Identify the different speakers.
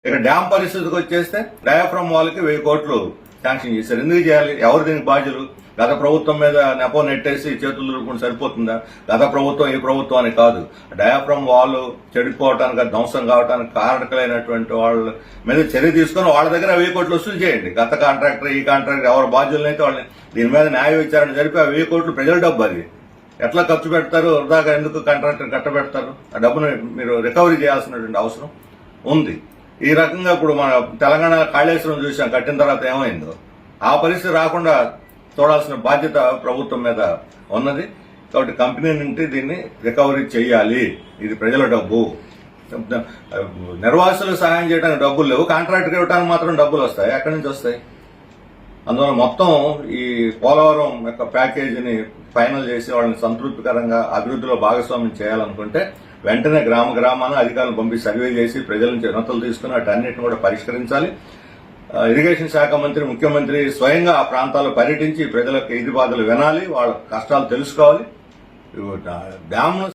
Speaker 1: ఇక డ్యామ్ పరిస్థితికి వచ్చేస్తే డయాఫ్రమ్ వాళ్ళకి 1000 కోట్లు శాంక్షన్ చేశారు. ఎందుకు చేయాలి? ఎవరు దీనికి బాధ్యులు? గత ప్రభుత్వం మీద నెపో నెట్టేసి చేతులు దులుపుకుంటే సరిపోతుందా? గత ప్రభుత్వం ఈ ప్రభుత్వం అని కాదు. డయాఫ్రమ్ వాళ్ళు చెడిపోవటానికి, ధ్వంసం కావడానికి కారకులైనటువంటి వాళ్ళ మీద చర్య తీసుకుని వాళ్ళ దగ్గర 1000 కోట్లు వసూలు చేయండి. గత కాంట్రాక్టర్, ఈ కాంట్రాక్టర్ ఎవరు బాధ్యులనైతే వాళ్ళని దీని మీద న్యాయ విచారణ జరిపి ఆ 1000 కోట్లు ప్రజల డబ్బు. అది ఎట్లా ఖర్చు పెడతారు? వృధాగా ఎందుకు కాంట్రాక్టర్ కట్టబెడతారు? ఆ డబ్బును మీరు రికవరీ చేయాల్సినటువంటి అవసరం ఉంది. ఈ రకంగా ఇప్పుడు మన తెలంగాణ కాళేశ్వరం చూసాం, కట్టిన తర్వాత ఏమైందో. ఆ పరిస్థితి రాకుండా చూడాల్సిన బాధ్యత ప్రభుత్వం మీద ఉన్నది. కాబట్టి కంపెనీ నుండి దీన్ని రికవరీ చేయాలి. ఇది ప్రజల డబ్బు. నిర్వాసులకు సహాయం చేయడానికి డబ్బులు లేవు, కాంట్రాక్టర్ ఇవ్వడానికి మాత్రం డబ్బులు వస్తాయి. ఎక్కడి నుంచి వస్తాయి? అందువల్ల మొత్తం ఈ పోలవరం యొక్క ప్యాకేజీని ఫైనల్ చేసి వాళ్ళని సంతృప్తికరంగా అభివృద్ధిలో భాగస్వామ్యం చేయాలనుకుంటే వెంటనే గ్రామ గ్రామాన అధికారులను పంపి సర్వే చేసి ప్రజల నుంచి వినతులు తీసుకుని వాటన్నిటిని కూడా పరిష్కరించాలి. ఇరిగేషన్ శాఖ మంత్రి, ముఖ్యమంత్రి స్వయంగా ఆ ప్రాంతాల్లో పర్యటించి ప్రజలకు ఇది బాధలు వినాలి, వాళ్ళ కష్టాలు తెలుసుకోవాలి. డ్యామ్